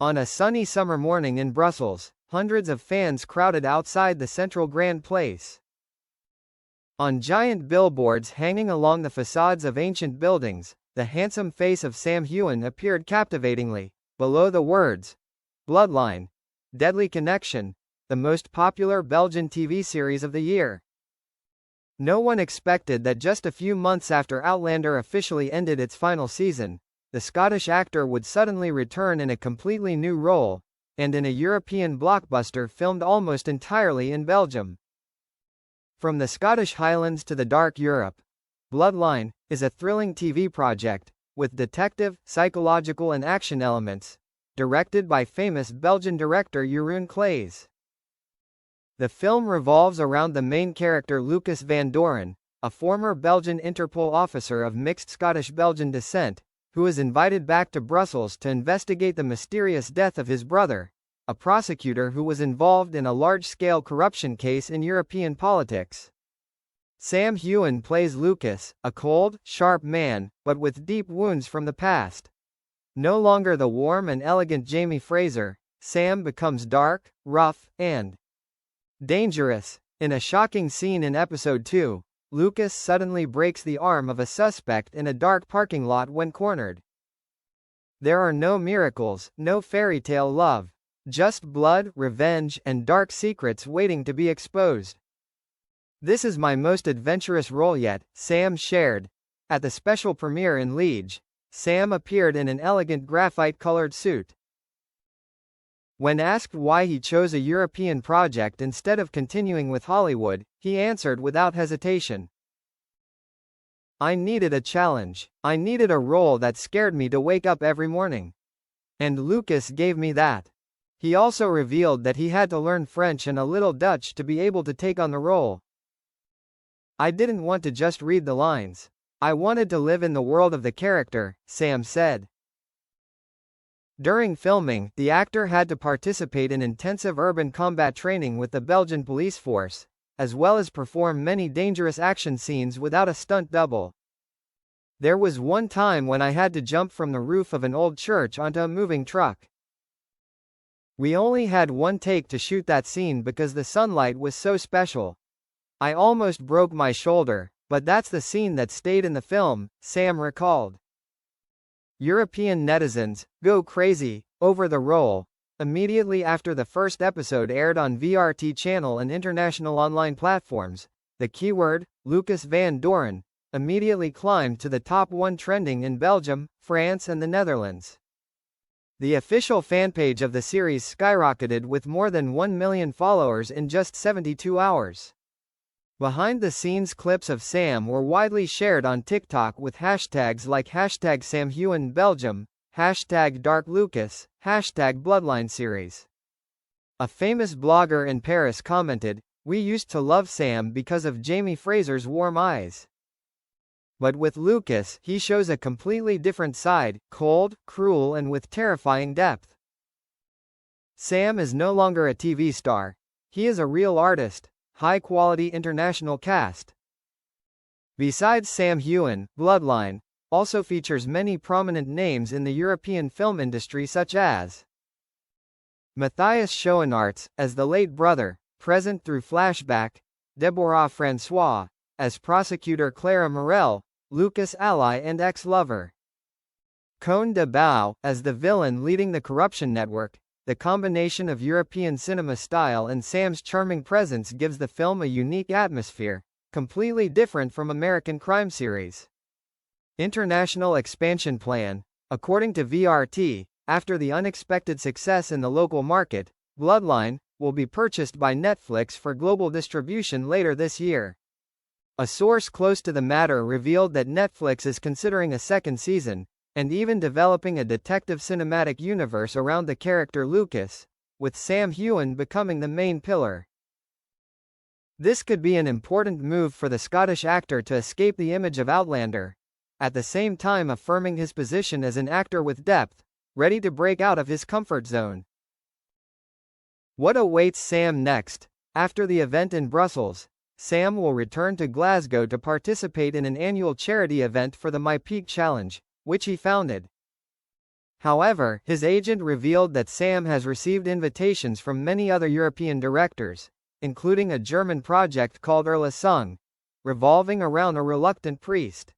On a sunny summer morning in Brussels, hundreds of fans crowded outside the central Grand Place. On giant billboards hanging along the facades of ancient buildings, the handsome face of Sam Heughan appeared captivatingly. Below the words, "Bloodline. Deadly Connection," the most popular Belgian TV series of the year. No one expected that just a few months after Outlander officially ended its final season, the Scottish actor would suddenly return in a completely new role, and in a European blockbuster filmed almost entirely in Belgium. From the Scottish Highlands to the dark Europe, Bloodline is a thrilling TV project, with detective, psychological and action elements, directed by famous Belgian director Jeroen Claes. The film revolves around the main character Lucas van Doren, a former Belgian Interpol officer of mixed Scottish-Belgian descent, who is invited back to Brussels to investigate the mysterious death of his brother, a prosecutor who was involved in a large-scale corruption case in European politics. Sam Heughan plays Lucas, a cold, sharp man, but with deep wounds from the past. No longer the warm and elegant Jamie Fraser, Sam becomes dark, rough, and dangerous. In a shocking scene in episode 2, Lucas suddenly breaks the arm of a suspect in a dark parking lot when cornered. There are no miracles, no fairy tale love. Just blood, revenge, and dark secrets waiting to be exposed. "This is my most adventurous role yet," Sam shared. At the special premiere in Liege, Sam appeared in an elegant graphite-colored suit. When asked why he chose a European project instead of continuing with Hollywood, he answered without hesitation, "I needed a challenge. I needed a role that scared me to wake up every morning. And Lucas gave me that." He also revealed that he had to learn French and a little Dutch to be able to take on the role. "I didn't want to just read the lines. I wanted to live in the world of the character," Sam said. During filming, the actor had to participate in intensive urban combat training with the Belgian police force, as well as perform many dangerous action scenes without a stunt double. "There was one time when I had to jump from the roof of an old church onto a moving truck. We only had one take to shoot that scene because the sunlight was so special. I almost broke my shoulder, but that's the scene that stayed in the film," Sam recalled. European netizens go crazy over the role. Immediately after the first episode aired on VRT channel and international online platforms, the keyword, Lucas van Doren, immediately climbed to the top 1 trending in Belgium, France and the Netherlands. The official fan page of the series skyrocketed with more than 1 million followers in just 72 hours. Behind-the-scenes clips of Sam were widely shared on TikTok with hashtags like #SamHeughanBelgium, #DarkLucas, #BloodlineSeries. A famous blogger in Paris commented, "We used to love Sam because of Jamie Fraser's warm eyes. But with Lucas, he shows a completely different side, cold, cruel and with terrifying depth." Sam is no longer a TV star. He is a real artist. High-quality international cast. Besides Sam Heughan, Bloodline also features many prominent names in the European film industry such as Matthias Schoenaerts, as the late brother, present through flashback, Deborah Francois, as prosecutor Clara Morel, Lucas' ally and ex-lover. Koen de Bouw, as the villain leading the corruption network. The combination of European cinema style and Sam's charming presence gives the film a unique atmosphere, completely different from American crime series. International expansion plan. According to VRT, after the unexpected success in the local market, Bloodline will be purchased by Netflix for global distribution later this year. A source close to the matter revealed that Netflix is considering a second season, and even developing a detective cinematic universe around the character Lucas, with Sam Heughan becoming the main pillar. This could be an important move for the Scottish actor to escape the image of Outlander, at the same time affirming his position as an actor with depth, ready to break out of his comfort zone. What awaits Sam next? After the event in Brussels, Sam will return to Glasgow to participate in an annual charity event for the My Peak Challenge, which he founded. However, his agent revealed that Sam has received invitations from many other European directors, including a German project called Erlösung, revolving around a reluctant priest.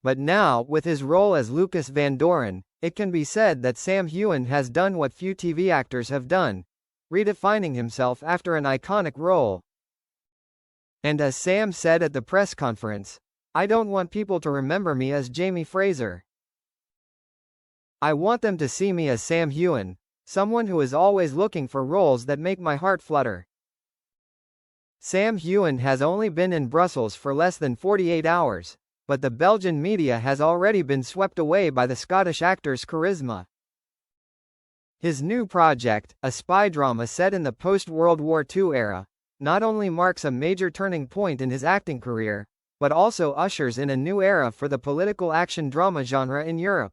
But now, with his role as Lucas Van Doren, it can be said that Sam Heughan has done what few TV actors have done, redefining himself after an iconic role. And as Sam said at the press conference, "I don't want people to remember me as Jamie Fraser. I want them to see me as Sam Heughan, someone who is always looking for roles that make my heart flutter." Sam Heughan has only been in Brussels for less than 48 hours, but the Belgian media has already been swept away by the Scottish actor's charisma. His new project, a spy drama set in the post-World War II era, not only marks a major turning point in his acting career, but also ushers in a new era for the political action drama genre in Europe.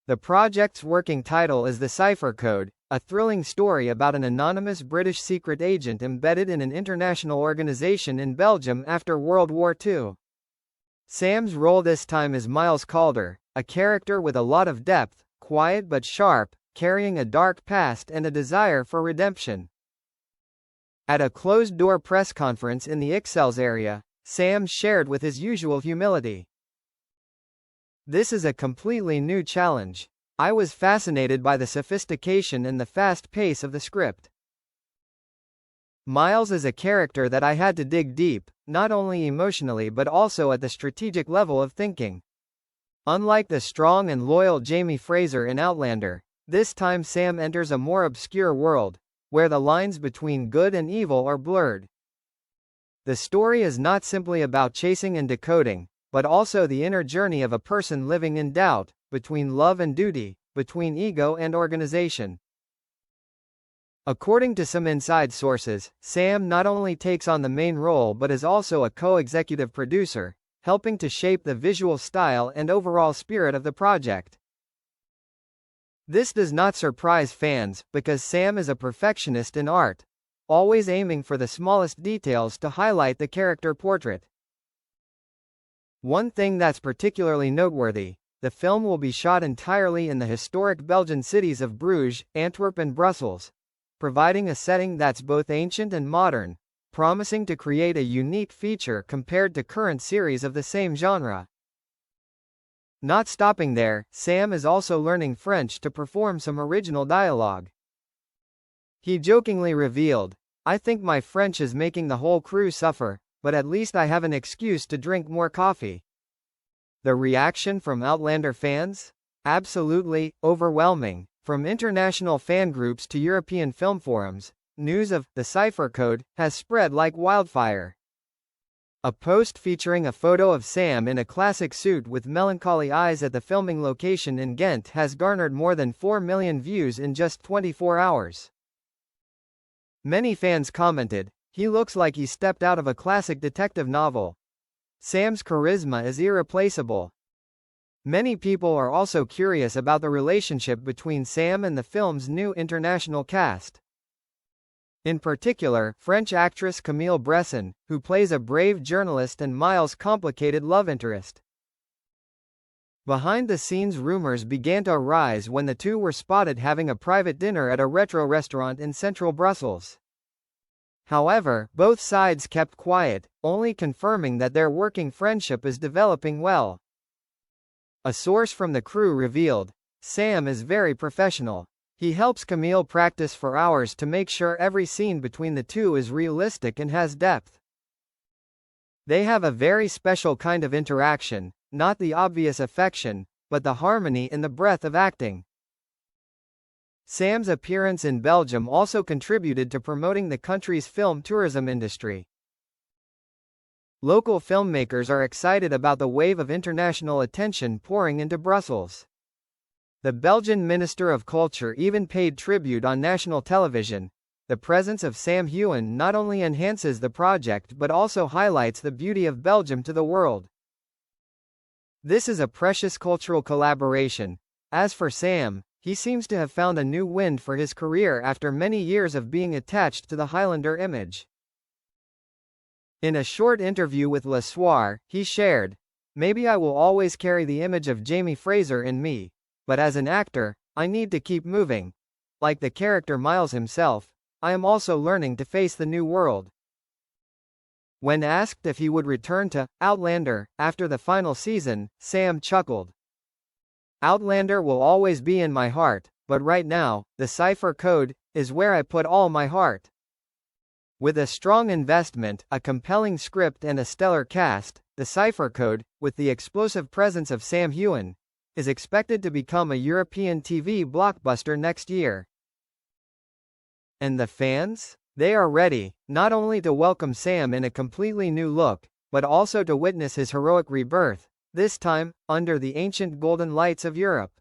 The project's working title is The Cipher Code, a thrilling story about an anonymous British secret agent embedded in an international organization in Belgium after World War II. Sam's role this time is Miles Calder, a character with a lot of depth, quiet but sharp, carrying a dark past and a desire for redemption. At a closed-door press conference in the Ixelles area, Sam shared with his usual humility, "This is a completely new challenge. I was fascinated by the sophistication and the fast pace of the script. Miles is a character that I had to dig deep, not only emotionally but also at the strategic level of thinking. Unlike the strong and loyal Jamie Fraser in Outlander, this time Sam enters a more obscure world, where the lines between good and evil are blurred. The story is not simply about chasing and decoding, but also the inner journey of a person living in doubt, between love and duty, between ego and organization." According to some inside sources, Sam not only takes on the main role but is also a co-executive producer, helping to shape the visual style and overall spirit of the project. This does not surprise fans, because Sam is a perfectionist in art, always aiming for the smallest details to highlight the character portrait. One thing that's particularly noteworthy: the film will be shot entirely in the historic Belgian cities of Bruges, Antwerp and Brussels, providing a setting that's both ancient and modern, promising to create a unique feature compared to current series of the same genre. Not stopping there, Sam is also learning French to perform some original dialogue. He jokingly revealed, "I think my French is making the whole crew suffer, but at least I have an excuse to drink more coffee." The reaction from Outlander fans? Absolutely overwhelming. From international fan groups to European film forums, news of The Cipher Code has spread like wildfire. A post featuring a photo of Sam in a classic suit with melancholy eyes at the filming location in Ghent has garnered more than 4 million views in just 24 hours. Many fans commented, "He looks like he stepped out of a classic detective novel. Sam's charisma is irreplaceable." Many people are also curious about the relationship between Sam and the film's new international cast. In particular, French actress Camille Bresson, who plays a brave journalist and Miles' complicated love interest. Behind-the-scenes rumors began to arise when the two were spotted having a private dinner at a retro restaurant in central Brussels. However, both sides kept quiet, only confirming that their working friendship is developing well. A source from the crew revealed, "Sam is very professional. He helps Camille practice for hours to make sure every scene between the two is realistic and has depth. They have a very special kind of interaction, not the obvious affection, but the harmony in the breadth of acting." Sam's appearance in Belgium also contributed to promoting the country's film tourism industry. Local filmmakers are excited about the wave of international attention pouring into Brussels. The Belgian Minister of Culture even paid tribute on national television. The presence of Sam Heughan not only enhances the project but also highlights the beauty of Belgium to the world. This is a precious cultural collaboration. As for Sam, he seems to have found a new wind for his career after many years of being attached to the Highlander image. In a short interview with Le Soir, he shared, "Maybe I will always carry the image of Jamie Fraser in me. But as an actor, I need to keep moving. Like the character Miles himself, I am also learning to face the new world. When asked if he would return to Outlander after the final season, Sam chuckled. Outlander will always be in my heart, but right now, the Cipher Code is where I put all my heart. With a strong investment, a compelling script and a stellar cast, the Cipher Code, with the explosive presence of Sam Heughan, is expected to become a European TV blockbuster next year. And the fans? They are ready, not only to welcome Sam in a completely new look, but also to witness his heroic rebirth, this time, under the ancient golden lights of Europe.